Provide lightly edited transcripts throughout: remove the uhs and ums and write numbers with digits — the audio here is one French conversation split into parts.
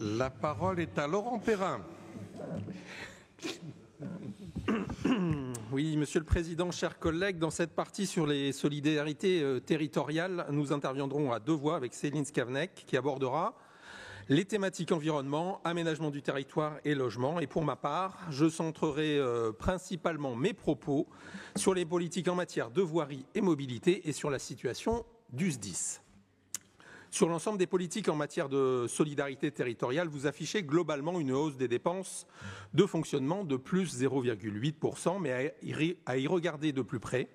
La parole est à Laurent Perrin. Oui, Monsieur le Président, chers collègues, dans cette partie sur les solidarités territoriales, nous interviendrons à deux voix avec Céline Scavenec qui abordera les thématiques environnement, aménagement du territoire et logement. Et pour ma part, je centrerai principalement mes propos sur les politiques en matière de voirie et mobilité et sur la situation du SDIS. Sur l'ensemble des politiques en matière de solidarité territoriale, vous affichez globalement une hausse des dépenses de fonctionnement de plus 0,8%, mais à y regarder de plus près,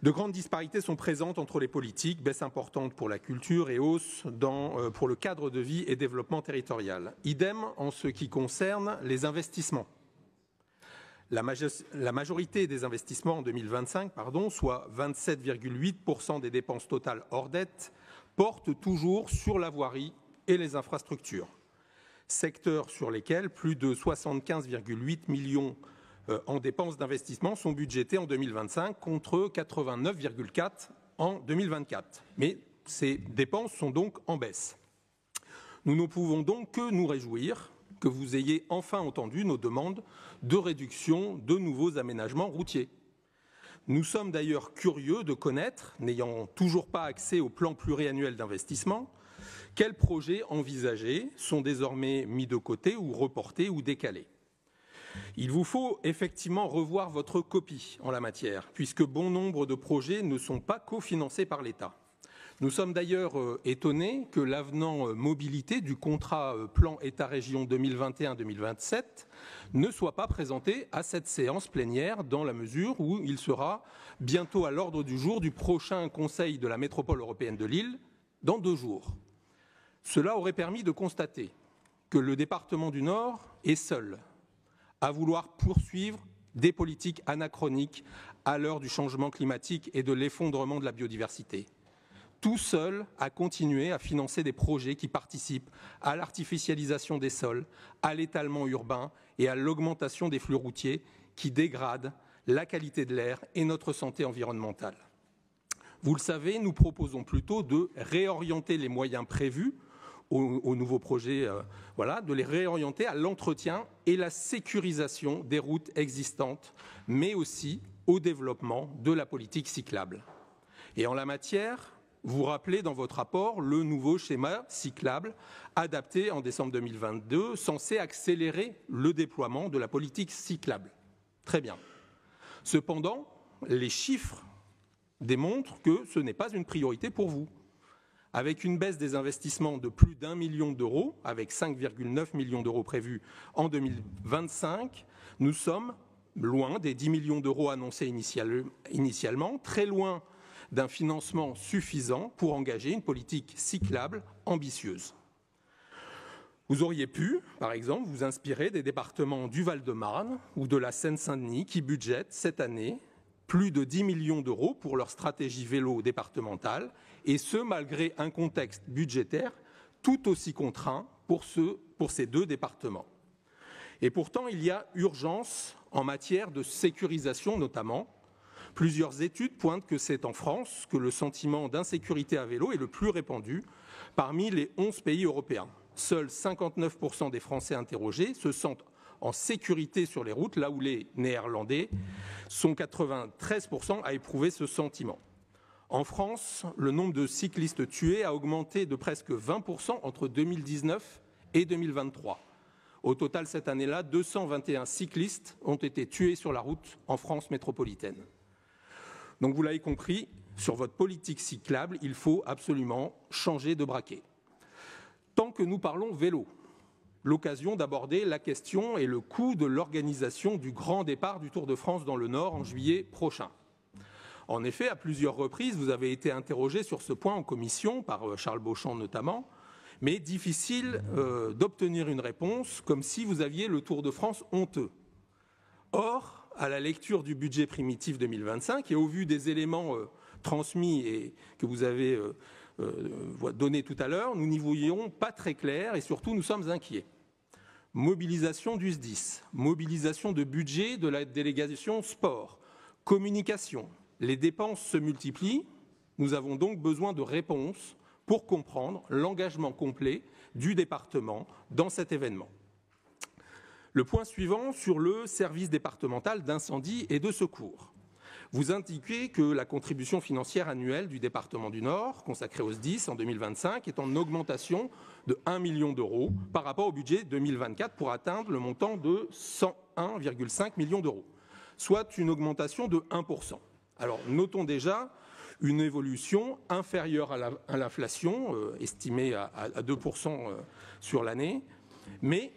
de grandes disparités sont présentes entre les politiques, baisse importante pour la culture et hausse pour le cadre de vie et développement territorial. Idem en ce qui concerne les investissements. La majorité des investissements en 2025, soit 27,8% des dépenses totales hors dette, portent toujours sur la voirie et les infrastructures. Secteurs sur lesquels plus de 75,8 millions en dépenses d'investissement sont budgétés en 2025 contre 89,4 en 2024. Mais ces dépenses sont donc en baisse. Nous ne pouvons donc que nous réjouir que vous ayez enfin entendu nos demandes de réduction de nouveaux aménagements routiers. Nous sommes d'ailleurs curieux de connaître, n'ayant toujours pas accès au plan pluriannuel d'investissement, quels projets envisagés sont désormais mis de côté ou reportés ou décalés. Il vous faut effectivement revoir votre copie en la matière, puisque bon nombre de projets ne sont pas cofinancés par l'État. Nous sommes d'ailleurs étonnés que l'avenant mobilité du contrat plan État-région 2021-2027 ne soit pas présenté à cette séance plénière dans la mesure où il sera bientôt à l'ordre du jour du prochain Conseil de la métropole européenne de Lille dans 2 jours. Cela aurait permis de constater que le département du Nord est seul à vouloir poursuivre des politiques anachroniques à l'heure du changement climatique et de l'effondrement de la biodiversité. Tout seul à continuer à financer des projets qui participent à l'artificialisation des sols, à l'étalement urbain et à l'augmentation des flux routiers qui dégradent la qualité de l'air et notre santé environnementale. Vous le savez, nous proposons plutôt de réorienter les moyens prévus aux nouveaux projets, de les réorienter à l'entretien et la sécurisation des routes existantes, mais aussi au développement de la politique cyclable. Et en la matière, vous rappelez dans votre rapport le nouveau schéma cyclable adapté en décembre 2022, censé accélérer le déploiement de la politique cyclable. Très bien. Cependant, les chiffres démontrent que ce n'est pas une priorité pour vous. Avec une baisse des investissements de plus d'1 million d'euros, avec 5,9 millions d'euros prévus en 2025, nous sommes loin des 10 millions d'euros annoncés initialement, très loin d'un financement suffisant pour engager une politique cyclable ambitieuse. Vous auriez pu, par exemple, vous inspirer des départements du Val-de-Marne ou de la Seine-Saint-Denis qui budgètent cette année plus de 10 millions d'euros pour leur stratégie vélo départementale, et ce, malgré un contexte budgétaire tout aussi contraint pour ces 2 départements. Et pourtant, il y a urgence en matière de sécurisation notamment. Plusieurs études pointent que c'est en France que le sentiment d'insécurité à vélo est le plus répandu parmi les 11 pays européens. Seuls 59% des Français interrogés se sentent en sécurité sur les routes, là où les Néerlandais sont 93% à éprouver ce sentiment. En France, le nombre de cyclistes tués a augmenté de presque 20% entre 2019 et 2023. Au total, cette année-là, 221 cyclistes ont été tués sur la route en France métropolitaine. Donc vous l'avez compris, sur votre politique cyclable, il faut absolument changer de braquet. Tant que nous parlons vélo, l'occasion d'aborder la question et le coût de l'organisation du grand départ du Tour de France dans le Nord en juillet prochain. En effet, à plusieurs reprises, vous avez été interrogé sur ce point en commission, par Charles Beauchamp notamment, mais difficile d'obtenir une réponse, comme si vous aviez le Tour de France honteux. Or, à la lecture du budget primitif 2025 et au vu des éléments transmis et que vous avez donné tout à l'heure, nous n'y voyons pas très clair et surtout nous sommes inquiets. Mobilisation du SDIS, mobilisation de budget de la délégation sport, communication. Les dépenses se multiplient. Nous avons donc besoin de réponses pour comprendre l'engagement complet du département dans cet événement. Le point suivant sur le service départemental d'incendie et de secours. Vous indiquez que la contribution financière annuelle du département du Nord, consacrée au SDIS en 2025, est en augmentation de 1 million d'euros par rapport au budget 2024 pour atteindre le montant de 101,5 millions d'euros, soit une augmentation de 1%. Alors, notons déjà une évolution inférieure à l'inflation, estimée à 2% sur l'année, mais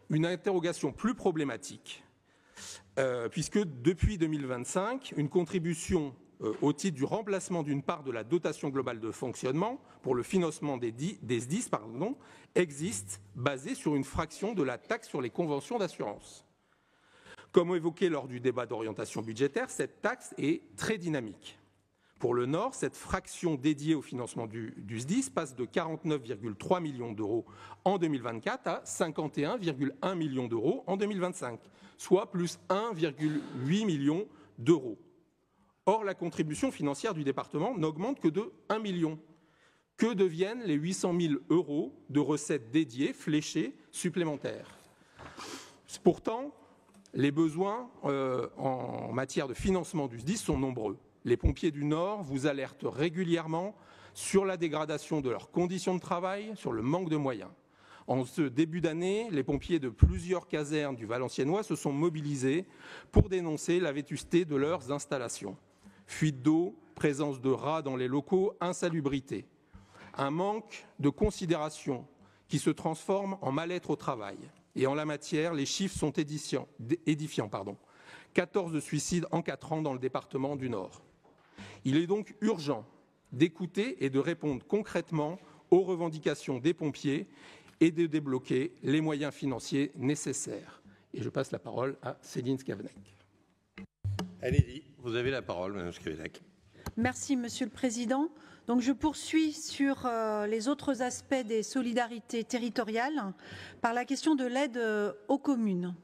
une interrogation plus problématique, puisque depuis 2025, une contribution au titre du remplacement d'une part de la dotation globale de fonctionnement pour le financement des SDIS existe, basée sur une fraction de la taxe sur les conventions d'assurance. Comme évoqué lors du débat d'orientation budgétaire, cette taxe est très dynamique. Pour le Nord, cette fraction dédiée au financement du SDIS passe de 49,3 millions d'euros en 2024 à 51,1 millions d'euros en 2025, soit plus 1,8 million d'euros. Or, la contribution financière du département n'augmente que de 1 million. Que deviennent les 800 000 euros de recettes dédiées, fléchées, supplémentaires? Pourtant, les besoins en matière de financement du SDIS sont nombreux. Les pompiers du Nord vous alertent régulièrement sur la dégradation de leurs conditions de travail, sur le manque de moyens. En ce début d'année, les pompiers de plusieurs casernes du Valenciennois se sont mobilisés pour dénoncer la vétusté de leurs installations. Fuite d'eau, présence de rats dans les locaux, insalubrité. Un manque de considération qui se transforme en mal-être au travail. Et en la matière, les chiffres sont édifiants. 14 suicides en 4 ans dans le département du Nord. Il est donc urgent d'écouter et de répondre concrètement aux revendications des pompiers et de débloquer les moyens financiers nécessaires. Et je passe la parole à Céline Scavenec. Allez-y, vous avez la parole, Mme Scavenec. Merci, Monsieur le Président. Donc, je poursuis sur les autres aspects des solidarités territoriales par la question de l'aide aux communes.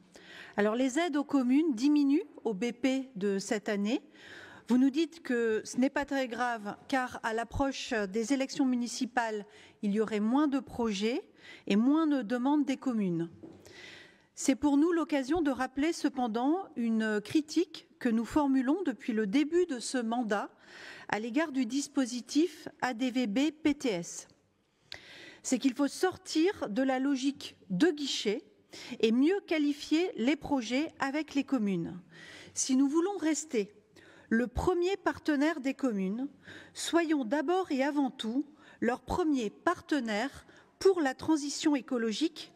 Alors, les aides aux communes diminuent au BP de cette année. Vous nous dites que ce n'est pas très grave car à l'approche des élections municipales, il y aurait moins de projets et moins de demandes des communes. C'est pour nous l'occasion de rappeler cependant une critique que nous formulons depuis le début de ce mandat à l'égard du dispositif ADVB-PTS. C'est qu'il faut sortir de la logique de guichet et mieux qualifier les projets avec les communes. Si nous voulons rester le premier partenaire des communes, soyons d'abord et avant tout leur premier partenaire pour la transition écologique,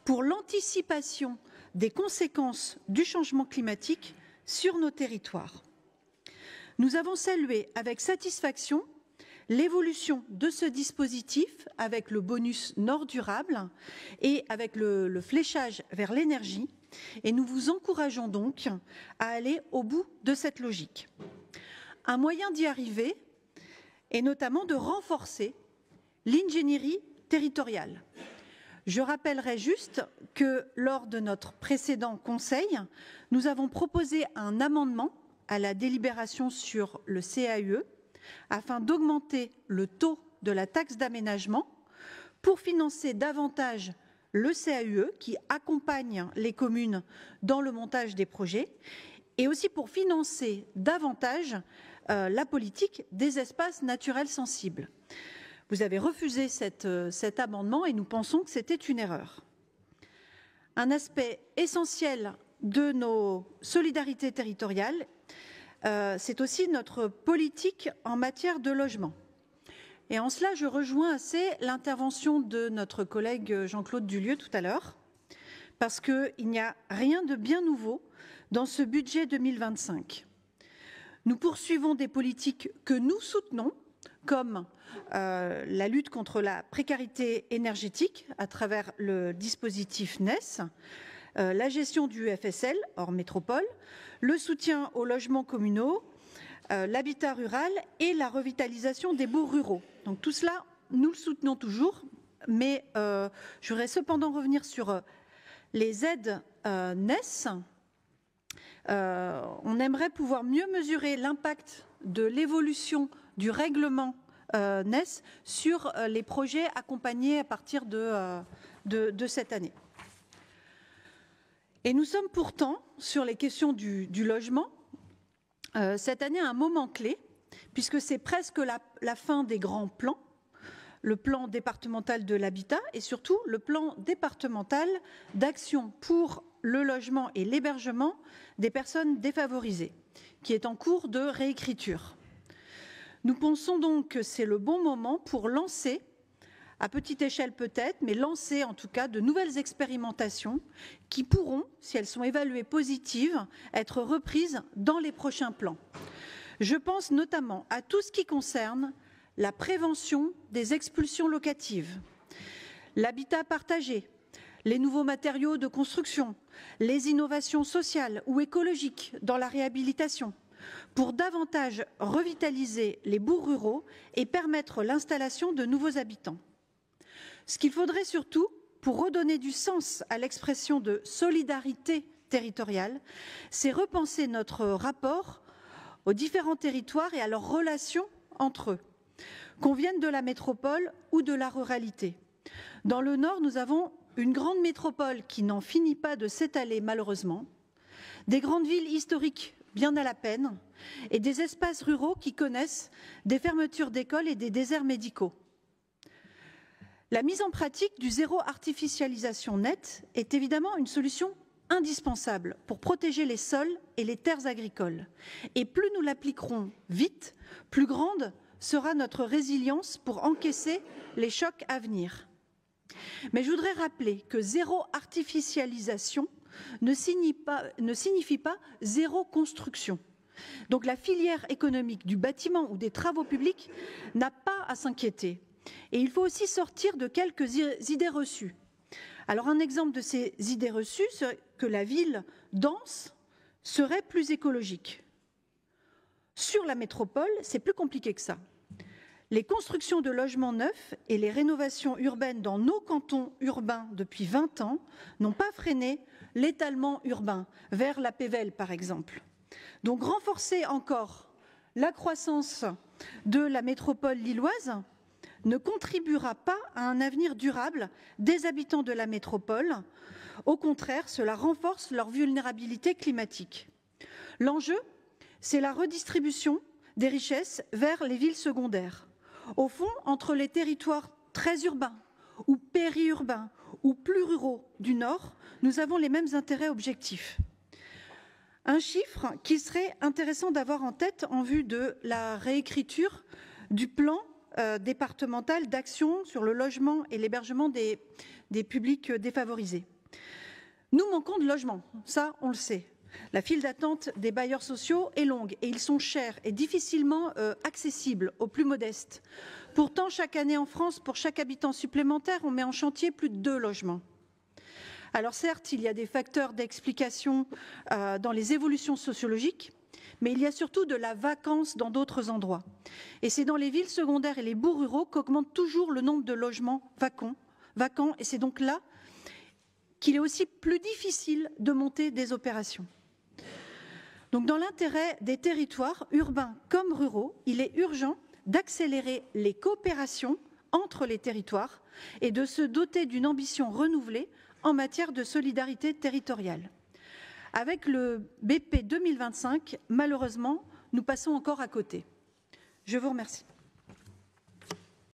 pour l'anticipation des conséquences du changement climatique sur nos territoires. Nous avons salué avec satisfaction l'évolution de ce dispositif avec le bonus Nord durable et avec le fléchage vers l'énergie et nous vous encourageons donc à aller au bout de cette logique. Un moyen d'y arriver est notamment de renforcer l'ingénierie territoriale. Je rappellerai juste que lors de notre précédent conseil, nous avons proposé un amendement à la délibération sur le CAUE afin d'augmenter le taux de la taxe d'aménagement pour financer davantage le CAUE qui accompagne les communes dans le montage des projets et aussi pour financer davantage la politique des espaces naturels sensibles. Vous avez refusé cet amendement et nous pensons que c'était une erreur. Un aspect essentiel de nos solidarités territoriales, c'est aussi notre politique en matière de logement. Et en cela, je rejoins assez l'intervention de notre collègue Jean-Claude Dulieu tout à l'heure, parce qu'il n'y a rien de bien nouveau dans ce budget 2025. Nous poursuivons des politiques que nous soutenons, comme la lutte contre la précarité énergétique à travers le dispositif NES, la gestion du FSL hors métropole, le soutien aux logements communaux, l'habitat rural et la revitalisation des bourgs ruraux. Donc tout cela, nous le soutenons toujours, mais je voudrais cependant revenir sur les aides NES. On aimerait pouvoir mieux mesurer l'impact de l'évolution du règlement naissent sur les projets accompagnés à partir de cette année. Et nous sommes pourtant, sur les questions du logement, cette année à un moment clé, puisque c'est presque la fin des grands plans, le plan départemental de l'habitat et surtout le plan départemental d'action pour le logement et l'hébergement des personnes défavorisées, qui est en cours de réécriture. Nous pensons donc que c'est le bon moment pour lancer, à petite échelle peut-être, mais lancer en tout cas de nouvelles expérimentations qui pourront, si elles sont évaluées positives, être reprises dans les prochains plans. Je pense notamment à tout ce qui concerne la prévention des expulsions locatives, l'habitat partagé, les nouveaux matériaux de construction, les innovations sociales ou écologiques dans la réhabilitation, pour davantage revitaliser les bourgs ruraux et permettre l'installation de nouveaux habitants. Ce qu'il faudrait surtout, pour redonner du sens à l'expression de solidarité territoriale, c'est repenser notre rapport aux différents territoires et à leurs relations entre eux, qu'on vienne de la métropole ou de la ruralité. Dans le Nord, nous avons une grande métropole qui n'en finit pas de s'étaler malheureusement, des grandes villes historiques bien à la peine et des espaces ruraux qui connaissent des fermetures d'écoles et des déserts médicaux. La mise en pratique du zéro artificialisation nette est évidemment une solution indispensable pour protéger les sols et les terres agricoles. Et plus nous l'appliquerons vite, plus grande sera notre résilience pour encaisser les chocs à venir. Mais je voudrais rappeler que zéro artificialisation ne signifie pas zéro construction. Donc la filière économique du bâtiment ou des travaux publics n'a pas à s'inquiéter. Et il faut aussi sortir de quelques idées reçues. Alors un exemple de ces idées reçues, c'est que la ville dense serait plus écologique. Sur la métropole, c'est plus compliqué que ça. Les constructions de logements neufs et les rénovations urbaines dans nos cantons urbains depuis 20 ans n'ont pas freiné l'étalement urbain vers la Pévèle, par exemple. Donc renforcer encore la croissance de la métropole lilloise ne contribuera pas à un avenir durable des habitants de la métropole. Au contraire, cela renforce leur vulnérabilité climatique. L'enjeu, c'est la redistribution des richesses vers les villes secondaires. Au fond, entre les territoires très urbains ou périurbains ou plus ruraux du Nord, nous avons les mêmes intérêts objectifs. Un chiffre qu'il serait intéressant d'avoir en tête en vue de la réécriture du plan départemental d'action sur le logement et l'hébergement des publics défavorisés. Nous manquons de logements, ça on le sait. La file d'attente des bailleurs sociaux est longue et ils sont chers et difficilement accessibles aux plus modestes. Pourtant, chaque année en France, pour chaque habitant supplémentaire, on met en chantier plus de 2 logements. Alors certes, il y a des facteurs d'explication dans les évolutions sociologiques, mais il y a surtout de la vacance dans d'autres endroits. Et c'est dans les villes secondaires et les bourgs ruraux qu'augmente toujours le nombre de logements vacants et c'est donc là qu'il est aussi plus difficile de monter des opérations. Donc dans l'intérêt des territoires urbains comme ruraux, il est urgent d'accélérer les coopérations entre les territoires et de se doter d'une ambition renouvelée en matière de solidarité territoriale. Avec le BP 2025, malheureusement, nous passons encore à côté. Je vous remercie.